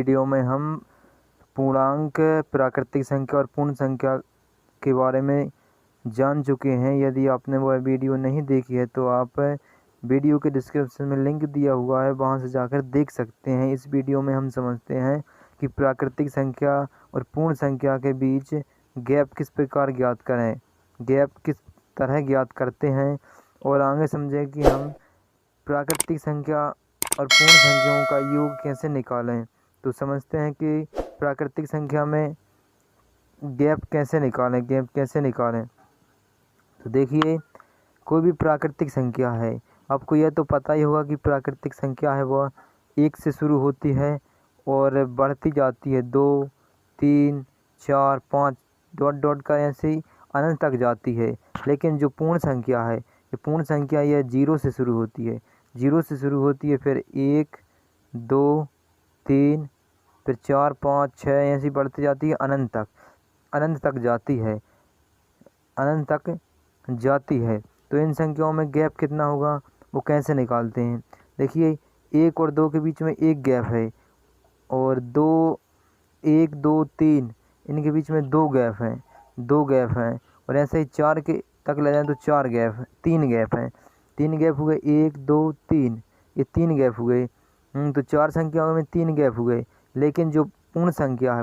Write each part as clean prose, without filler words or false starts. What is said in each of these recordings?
Video में हम पूर्णांक, प्राकृतिक संख्या और पूर्ण संख्या के बारे में जान चुके हैं। यदि आपने वह वीडियो नहीं देखी है तो आप वीडियो के डिस्क्रिप्शन में लिंक दिया हुआ है, वहां से जाकर देख सकते हैं। इस वीडियो में हम समझते हैं कि प्राकृतिक संख्या और पूर्ण संख्या के बीच गैप किस प्रकार ज्ञात करें, गैप किस तरह ज्ञात करते हैं, और आगे समझें कि हम प्राकृतिक संख्या और पूर्ण संख्याओं का योग कैसे निकालें। तो समझते हैं कि प्राकृतिक संख्या में गैप कैसे निकालें। तो देखिए, कोई भी प्राकृतिक संख्या है, आपको यह तो पता ही होगा कि प्राकृतिक संख्या है वह 1 से शुरू होती है और बढ़ती जाती है 2, 3, 4, 5 डॉट डॉट का ऐसे ही अनंत तक जाती है। लेकिन जो पूर्ण संख्या है, ये पूर्ण संख्या यह 0 से शुरू होती है, 0 से शुरू होती है, फिर 1, 2, 3, फिर 4, 5, 6 ऐसी बढ़ती जाती है अनंत तक जाती है। तो इन संख्याओं में गैप कितना होगा वो कैसे निकालते हैं। देखिए, 1 और 2 के बीच में एक गैप है, और 1, 2, 3 इनके बीच में 2 गैप हैं, और ऐसे ही 4 के तक ले जाएं तो 3 गैप हैं। 3 गैप हो गए, 1, 2, 3, ये 3 गैप हो गए। तो 4 संख्याओं में 3 गैप हो गए। लेकिन जो पूर्ण संख्या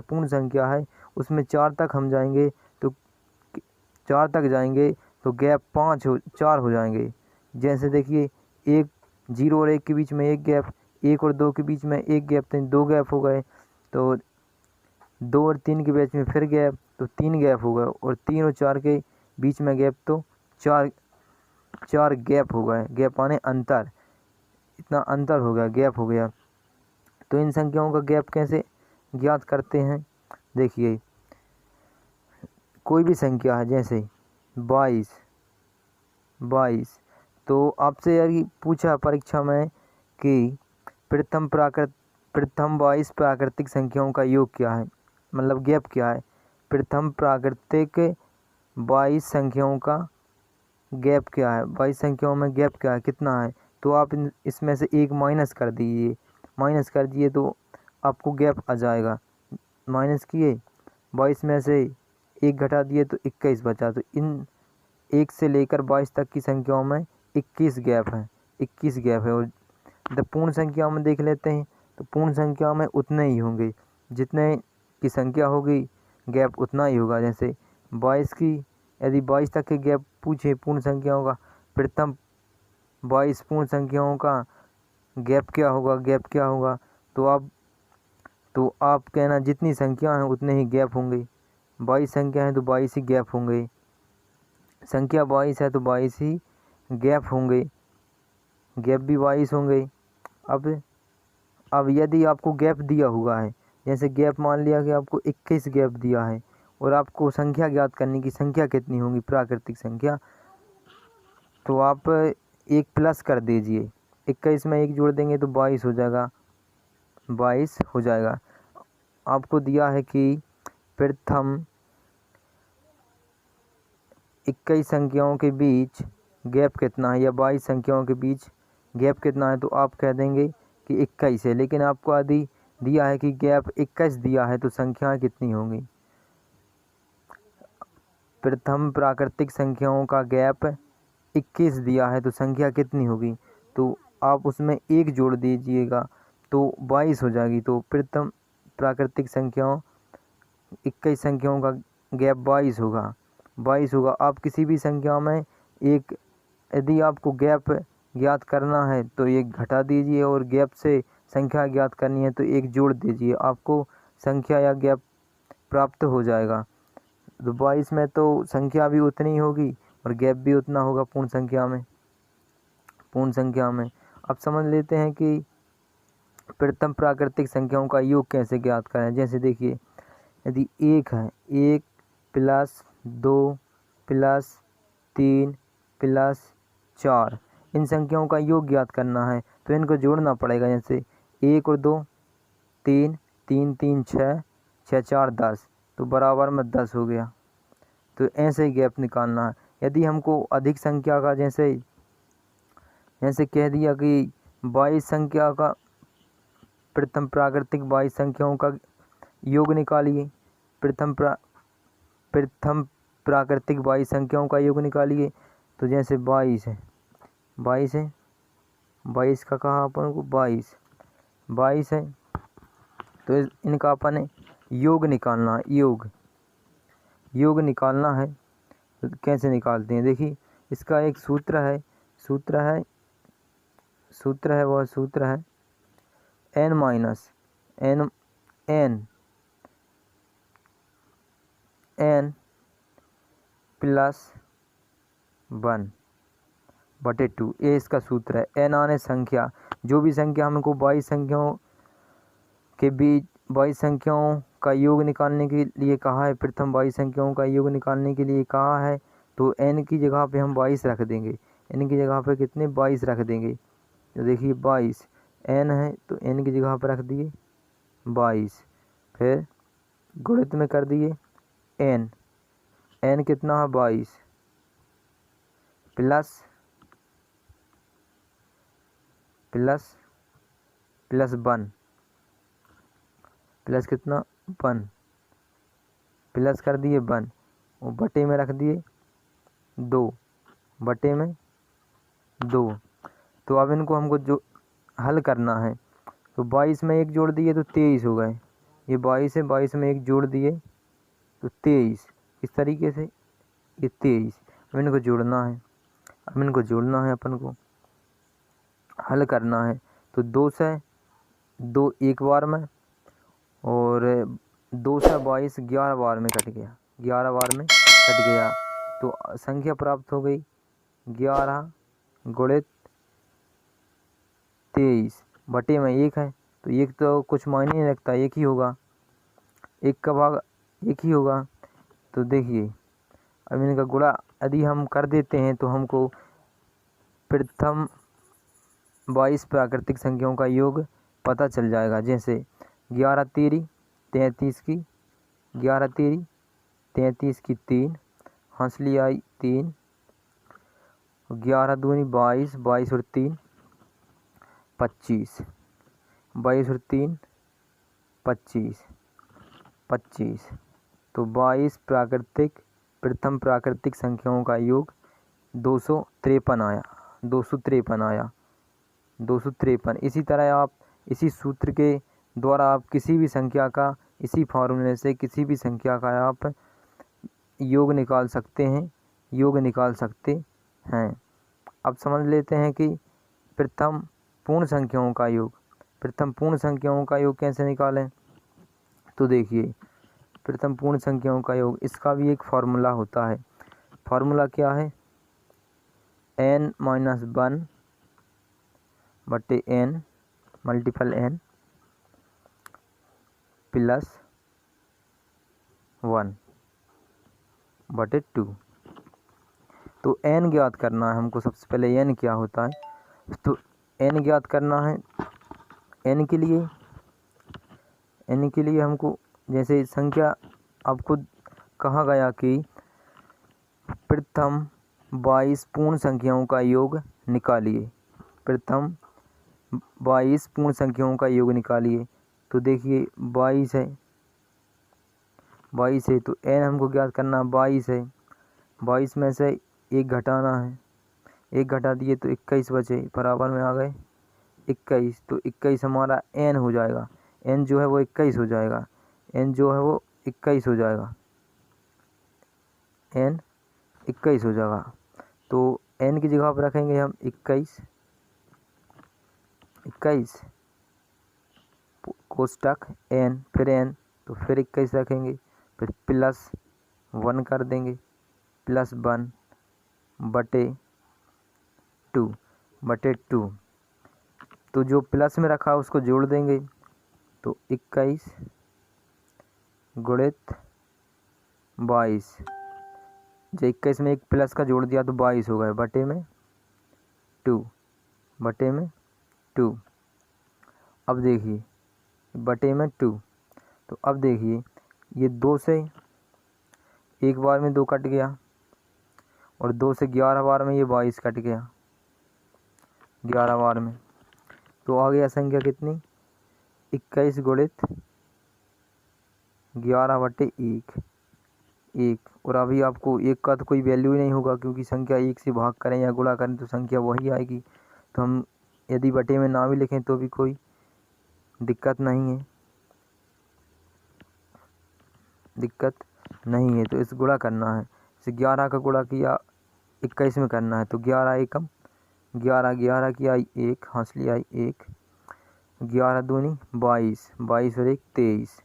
है उसमें 4 तक हम जाएंगे तो 4 तक जाएंगे तो गैप 4 हो जाएंगे। जैसे देखिए, 1, 0 और 1 के बीच में एक गैप, 1 और 2 के बीच में एक गैप, तो 2 गैप हो गए। तो 2 और 3 के बीच में फिर गैप, तो 3 गैप हो गए, और 3 और 4 के बीच में गैप, तो 4 गैप हो गए। गैप माने अंतर, इतना अंतर हो गया, गैप हो गया। तो इन संख्याओं का गैप कैसे ज्ञात करते हैं। देखिए, कोई भी संख्या है, जैसे 22, तो आपसे यदि पूछा परीक्षा में कि प्रथम 22 प्राकृतिक संख्याओं का योग क्या है, मतलब गैप क्या है, प्रथम प्राकृतिक 22 संख्याओं का गैप क्या है, 22 संख्याओं में गैप क्या है, कितना है। तो आप इसमें से एक माइनस कर दीजिए तो आपको गैप आ जाएगा। माइनस किए, 22 में से एक घटा दिए तो 21 बचा। तो इन 1 से लेकर 22 तक की संख्याओं में 21 गैप है। और जब पूर्ण संख्याओं में देख लेते हैं तो पूर्ण संख्याओं में उतने ही होंगे, जितने की संख्या होगी गैप उतना ही होगा। जैसे 22 की, यदि 22 तक के गैप पूछे पूर्ण संख्याओं का, प्रथम 22 पूर्ण संख्याओं का गैप क्या होगा, तो आप कहना जितनी संख्या है उतने ही गैप होंगे। 22 संख्या है तो 22 ही गैप होंगे, संख्या 22 है तो 22 ही गैप होंगे, गैप भी 22 होंगे। अब यदि आपको गैप दिया हुआ है, जैसे गैप मान लिया कि आपको 21 गैप दिया है, और आपको संख्या ज्ञात करने की, संख्या कितनी होगी प्राकृतिक संख्या, तो आप एक प्लस कर दीजिए, 21 में एक जोड़ देंगे तो 22 हो जाएगा। आपको दिया है कि प्रथम 21 संख्याओं के बीच गैप कितना है, या 22 संख्याओं के बीच गैप कितना है, तो आप कह देंगे कि 21 है। लेकिन आपको यदि दिया है कि गैप 21 दिया है तो संख्याएं कितनी होंगी, प्रथम प्राकृतिक संख्याओं का गैप 21 दिया है तो संख्या कितनी होगी, तो आप उसमें एक जोड़ दीजिएगा तो 22 हो जाएगी। तो प्रथम प्राकृतिक संख्याओं 21 संख्याओं का गैप 22 होगा। आप किसी भी संख्या में एक, यदि आपको गैप ज्ञात करना है तो एक घटा दीजिए, और गैप से संख्या ज्ञात करनी है तो एक जोड़ दीजिए, आपको संख्या या गैप प्राप्त हो जाएगा। तो 22 में तो संख्या भी उतनी होगी और गैप भी उतना होगा पूर्ण संख्या में। अब समझ लेते हैं कि प्रथम प्राकृतिक संख्याओं का योग कैसे ज्ञात करें। जैसे देखिए, यदि 1 है, 1 + 2 + 3 + 4, इन संख्याओं का योग ज्ञात करना है तो इनको जोड़ना पड़ेगा। जैसे 1 और 2 3, 3 3 6, 6 4 10, तो बराबर में 10 हो गया। तो ऐसे ही गैप निकालना है। यदि हमको अधिक संख्या का, जैसे कह दिया कि 22 संख्या का प्रथम प्राकृतिक 22 संख्याओं का योग निकालिए। प्रथम प्राकृतिक 22 संख्याओं का योग निकालिए। तो जैसे 22 है, 22 का कहा अपन को 22 है, तो इनका अपन ने योग निकालना है। योग निकालना है, तो कैसे निकालते हैं? देखिए, इसका एक सूत्र है वह सूत्र है n माइनस n प्लस 1 बटे 2। ये इसका सूत्र है। n आने संख्या, जो भी संख्या हमको 22 संख्याओं के बीच 22 संख्याओं का योग निकालने के लिए कहा है, प्रथम 22 संख्याओं का योग निकालने के लिए कहा है, तो n की जगह पे हम 22 रख देंगे। n की जगह पे कितने 22 रख देंगे। तो देखिए 22 n है, तो n की जगह पर रख दिए 22, फिर गुणित में कर दिए n कितना है 22 प्लस 1 प्लस कितना 1 प्लस कर दिए 1 और बटे में रख दिए 2 बटे में 2। तो अब इनको हमको जो हल करना है, तो 22 में 1 जोड़ दिए तो 23 हो गए। ये 22 है, 22 में 1 जोड़ दिए तो 23। इस तरीके से ये 23। अब इनको जोड़ना है, अपन को हल करना है। तो 2 से 2 एक बार में, और 2 से 22 11 बार में कट गया। तो संख्या प्राप्त हो गई 11 गुणित 23 बटे में 1 है। तो 1 तो कुछ मायने नहीं रखता, 1 ही होगा, 1 का भाग 1 ही होगा। तो देखिए, अब इनका गुणा यदि हम कर देते हैं तो हमको प्रथम 22 प्राकृतिक संख्याओं का योग पता चल जाएगा। जैसे 11 तेरी 33 की 3 हंसली आई 3, 11 दूनी 22, 22 और 3 25, 22 और 3 25। तो 22 प्रथम प्राकृतिक संख्याओं का योग 253 आया। 253। इसी तरह आप इसी सूत्र के द्वारा आप किसी भी संख्या का, इसी फॉर्मूले से किसी भी संख्या का आप योग निकाल सकते हैं। अब समझ लेते हैं कि प्रथम पूर्ण संख्याओं का योग कैसे निकालें। तो देखिए, प्रथम पूर्ण संख्याओं का योग, इसका भी एक फॉर्मूला होता है। फॉर्मूला क्या है? n - 1 बटे n मल्टीपल n प्लस 1 बटे 2। तो n ज्ञात करना है हमको। सबसे पहले n क्या होता है, तो n ज्ञात करना है। n के लिए हमको, जैसे संख्या आपको कहा गया कि प्रथम 22 पूर्ण संख्याओं का योग निकालिए। तो देखिए 22 है, तो n हमको ज्ञात करना 22 है। 22 में से 1 घटाना है, 1 घटा दिए तो 21 बचे, बराबर में आ गए 21। तो 21 हमारा n हो जाएगा। n जो है वो 21 हो जाएगा। n इक्कीस हो जाएगा। तो n की जगह पर रखेंगे हम 21 कोष्टक n, फिर n, तो फिर 21 रखेंगे, फिर प्लस 1 कर देंगे, प्लस 1 बटे 2। तो जो प्लस में रखा उसको जोड़ देंगे, तो 21 गुणित 22। जो 21 में एक प्लस का जोड़ दिया तो 22 हो गए, बटे में 2। अब देखिए बटे में 2। तो अब देखिए, ये 2 से एक बार में 2 कट गया, और 2 से 11 बार में ये 22 कट गया, 11 बार में। तो आ गया संख्या कितनी 21 गुणित 11/1 1। और अभी आपको 1 का तो कोई वैल्यू ही नहीं होगा, क्योंकि संख्या 1 से भाग करें या गुणा करें तो संख्या वही आएगी। तो हम यदि बटे में ना भी लिखें तो भी कोई दिक्कत नहीं है, तो इस गुणा करना है। इसे 11 का गुणा किया 21 में करना है, तो 11 एकम 11, 11 की आई 1, हासिल आई 1, 11 दूनी 22, 22 और 1 23,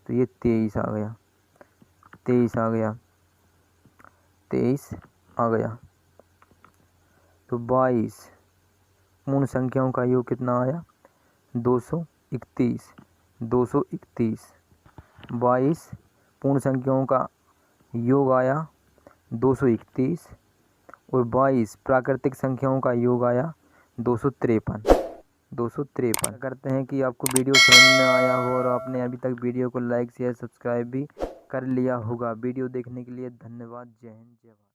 तो ये 23 आ गया, 23 आ गया, 23 आ गया। तो 22 पूर्ण संख्याओं का योग कितना आया? 231, 231। 22 पूर्ण संख्याओं का योग आया 231 और 22 प्राकृतिक संख्याओं का योग आया 253। 253 करते हैं कि आपको वीडियो समझ में आया हो और आपने अभी तक वीडियो को लाइक शेयर सब्सक्राइब भी कर लिया होगा। वीडियो देखने के लिए धन्यवाद। जय हिंद, जय भारत।